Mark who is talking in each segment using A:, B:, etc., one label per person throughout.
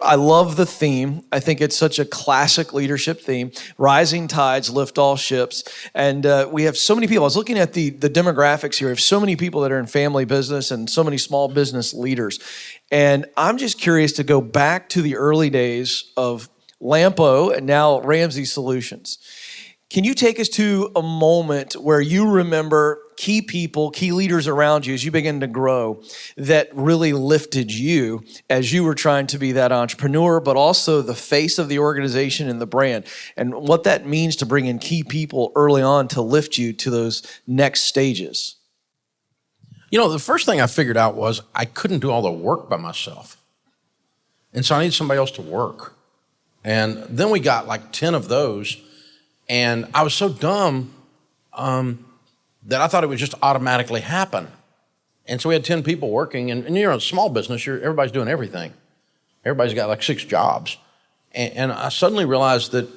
A: I love the theme. I think it's such a classic leadership theme. Rising tides lift all ships. And we have so many people. I was looking at the demographics here. We have so many people that are in family business and so many small business leaders. And I'm just curious to go back to the early days of Lampo and now Ramsey Solutions. Can you take us to a moment where you remember key people, key leaders around you as you begin to grow that really lifted you as you were trying to be that entrepreneur, but also the face of the organization and the brand, and what that means to bring in key people early on to lift you to those next stages?
B: The first thing I figured out was I couldn't do all the work by myself. And so I needed somebody else to work. And then we got like 10 of those. And I was so dumb that I thought it would just automatically happen. And so we had 10 people working, and you're in a small business, everybody's doing everything. Everybody's got like 6 jobs. And I suddenly realized that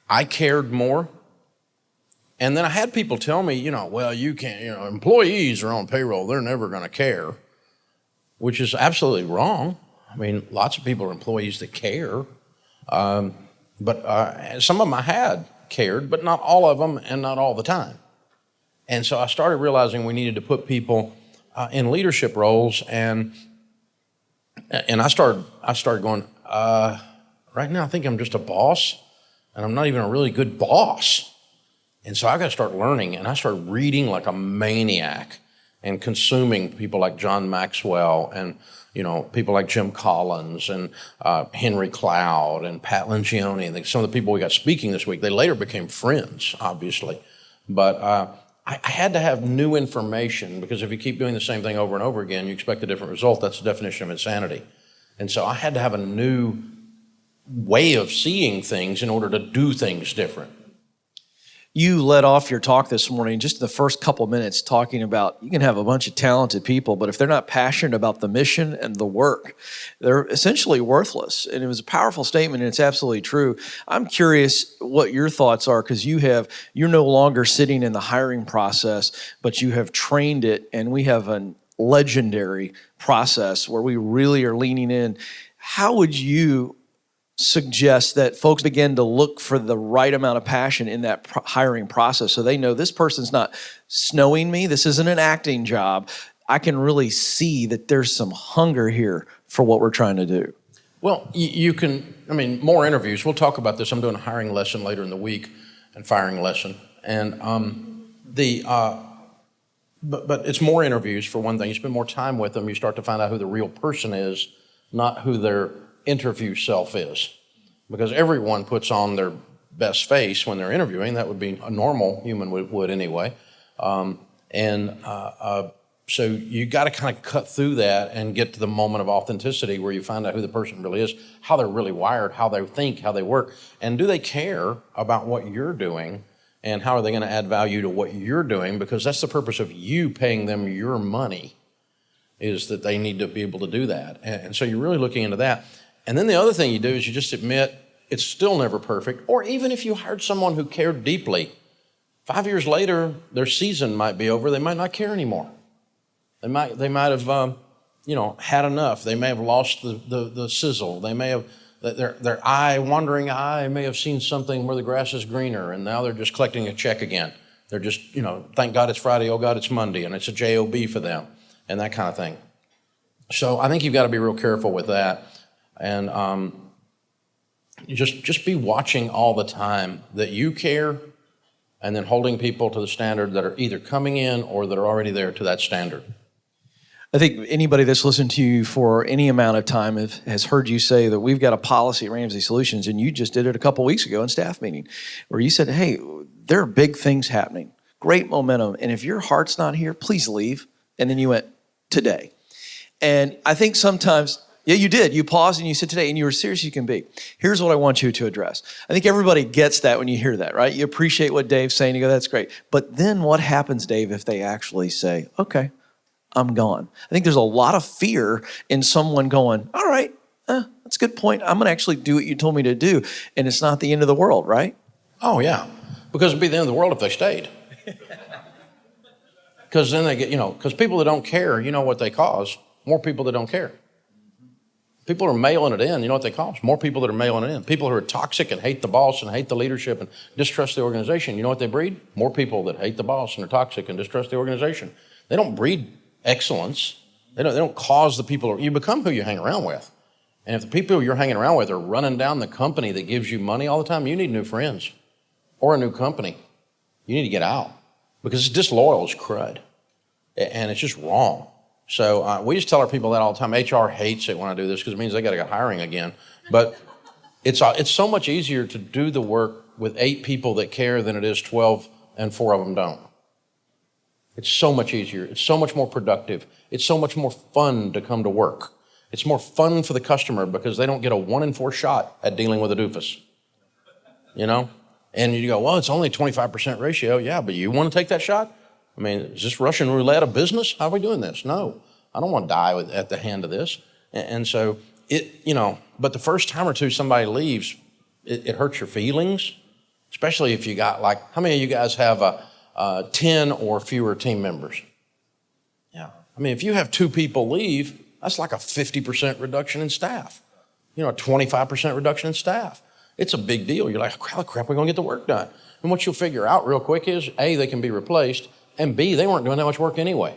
B: I cared more. And then I had people tell me, well, you can't, employees are on payroll, they're never going to care, which is absolutely wrong. I mean, lots of people are employees that care. But some of them I had cared, but not all of them and not all the time. And so I started realizing we needed to put people in leadership roles, and I started going, right now I think I'm just a boss, and I'm not even a really good boss. And so I got to start learning, and I started reading like a maniac and consuming people like John Maxwell and people like Jim Collins and Henry Cloud and Pat Lencioni, and some of the people we got speaking this week. They later became friends, obviously. But I had to have new information, because if you keep doing the same thing over and over again, you expect a different result. That's the definition of insanity. And so I had to have a new way of seeing things in order to do things different.
A: You led off your talk this morning, just the first couple minutes, talking about you can have a bunch of talented people, but if they're not passionate about the mission and the work, they're essentially worthless. And it was a powerful statement, and it's absolutely true. I'm curious what your thoughts are, because you're no longer sitting in the hiring process, but you have trained it, and we have a legendary process where we really are leaning in. How would you suggest that folks begin to look for the right amount of passion in that hiring process, so they know this person's not snowing me, this isn't an acting job, I can really see that there's some hunger here for what we're trying to do?
B: Well, more interviews. We'll talk about this. I'm doing a hiring lesson later in the week and firing lesson. And but it's more interviews for one thing. You spend more time with them, you start to find out who the real person is, not who their interview self is, because everyone puts on their best face when they're interviewing. That would be a normal human would anyway. So you got to kind of cut through that and get to the moment of authenticity where you find out who the person really is, how they're really wired, how they think, how they work, and do they care about what you're doing, and how are they going to add value to what you're doing, because that's the purpose of you paying them your money, is that they need to be able to do that. And so you're really looking into that. And then the other thing you do is you just admit it's still never perfect. Or even if you hired someone who cared deeply, 5 years later, their season might be over. They might not care anymore. They might have had enough. They may have lost the sizzle. They may have their wandering eye may have seen something where the grass is greener, and now they're just collecting a check again. They're just thank God it's Friday, oh God it's Monday, and it's a job for them, and that kind of thing. So I think you've got to be real careful with that. And you just be watching all the time that you care, and then holding people to the standard that are either coming in or that are already there to that standard.
A: I think anybody that's listened to you for any amount of time has heard you say that we've got a policy at Ramsey Solutions, and you just did it a couple weeks ago in staff meeting, where you said, hey, there are big things happening, great momentum, and if your heart's not here, please leave. And then you went, today. And I think sometimes... Yeah, you did. You paused and you said today, and you were serious as you can be. Here's what I want you to address. I think everybody gets that when you hear that, right? You appreciate what Dave's saying. You go, that's great. But then what happens, Dave, if they actually say, okay, I'm gone? I think there's a lot of fear in someone going, all right, that's a good point. I'm going to actually do what you told me to do. And it's not the end of the world, right?
B: Oh, yeah. Because it'd be the end of the world if they stayed. Because then they get, because people that don't care, what they cause? More people that don't care. People are mailing it in. You know what they call us? More people that are mailing it in. People who are toxic and hate the boss and hate the leadership and distrust the organization. You know what they breed? More people that hate the boss and are toxic and distrust the organization. They don't breed excellence. They don't cause the people. You become who you hang around with. And if the people you're hanging around with are running down the company that gives you money all the time, you need new friends or a new company. You need to get out because it's disloyal as crud. And it's just wrong. So we just tell our people that all the time. HR hates it when I do this because it means they got to go hiring again. But it's so much easier to do the work with 8 people that care than it is 12 and 4 of them don't. It's so much easier. It's so much more productive. It's so much more fun to come to work. It's more fun for the customer because they don't get a 1 in 4 shot at dealing with a doofus. You know? And you go, well, it's only 25% ratio. Yeah, but you want to take that shot? I mean, is this Russian roulette a business? How are we doing this? No, I don't want to die at the hand of this. And so but the first time or two somebody leaves, it hurts your feelings, especially if you got how many of you guys have 10 or fewer team members? Yeah. I mean, if you have 2 people leave, that's like a 50% reduction in staff, a 25% reduction in staff. It's a big deal. You're like, how the crap are we going to get the work done? And what you'll figure out real quick is, A, they can be replaced, and B, they weren't doing that much work anyway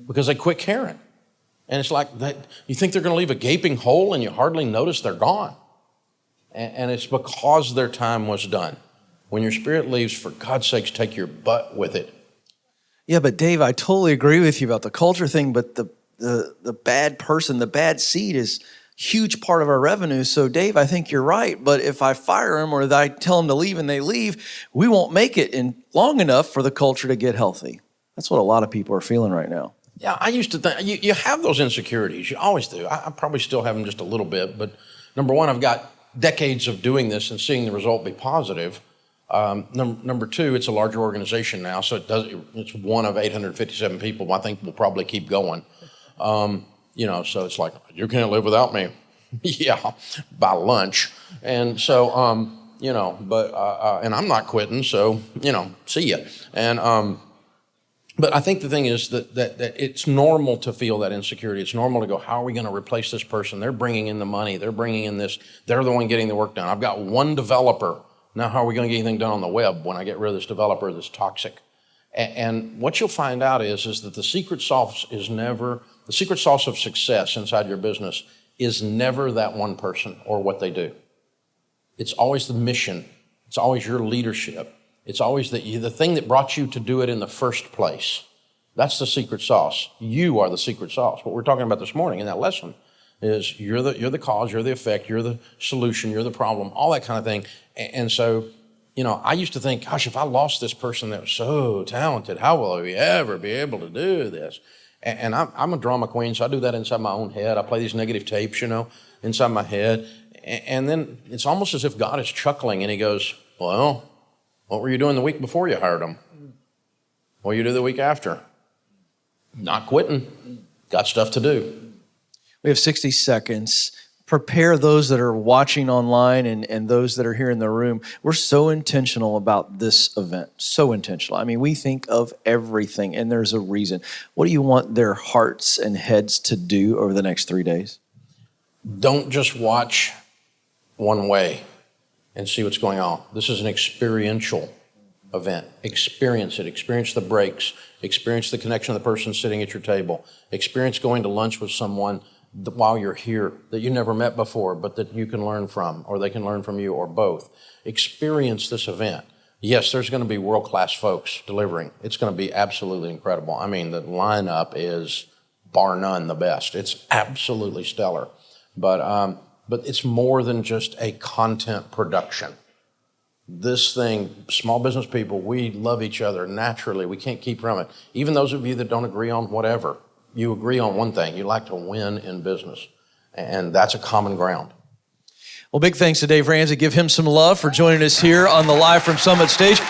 B: because they quit caring. And it's like that. You think they're going to leave a gaping hole and you hardly notice they're gone. And it's because their time was done. When your spirit leaves, for God's sakes, take your butt with it.
A: Yeah, but Dave, I totally agree with you about the culture thing, but the bad person, the bad seed is huge part of our revenue. So Dave, I think you're right. But if I fire them or I tell them to leave and they leave, we won't make it in long enough for the culture to get healthy. That's what a lot of people are feeling right now.
B: Yeah, I used to think, you have those insecurities. You always do. I probably still have them just a little bit. But number one, I've got decades of doing this and seeing the result be positive. Number two, it's a larger organization now. So it's one of 857 people. I think we'll probably keep going. So it's like, you can't live without me. Yeah, by lunch. And so, and I'm not quitting, so, see ya. And, but I think the thing is that it's normal to feel that insecurity. It's normal to go, how are we going to replace this person? They're bringing in the money. They're bringing in this. They're the one getting the work done. I've got one developer. Now, how are we going to get anything done on the web when I get rid of this developer that's toxic? And what you'll find out is that the secret sauce of success inside your business is never that one person or what they do. It's always the mission. It's always your leadership. It's always the thing that brought you to do it in the first place. That's the secret sauce. You are the secret sauce. What we're talking about this morning in that lesson is you're the cause, you're the effect, you're the solution, you're the problem, all that kind of thing. And so, I used to think, gosh, if I lost this person that was so talented, how will we ever be able to do this? And I'm a drama queen, so I do that inside my own head. I play these negative tapes, inside my head. And then it's almost as if God is chuckling and he goes, well, what were you doing the week before you hired them? What do you do the week after? Not quitting. Got stuff to do.
A: We have 60 seconds. Prepare those that are watching online and those that are here in the room. We're so intentional about this event, so intentional. I mean, we think of everything, and there's a reason. What do you want their hearts and heads to do over the next 3 days?
B: Don't just watch one way and see what's going on. This is an experiential event. Experience it. Experience the breaks. Experience the connection of the person sitting at your table. Experience going to lunch with someone while you're here that you never met before, but that you can learn from, or they can learn from you, or both. Experience this event. Yes, there's going to be world-class folks delivering. It's going to be absolutely incredible. I mean, the lineup is bar none the best. It's absolutely stellar. But it's more than just a content production. This thing, small business people, we love each other naturally. We can't keep from it. Even those of you that don't agree on whatever, you agree on one thing. You like to win in business. And that's a common ground.
A: Well, big thanks to Dave Ramsey. Give him some love for joining us here on the Live from Summit stage.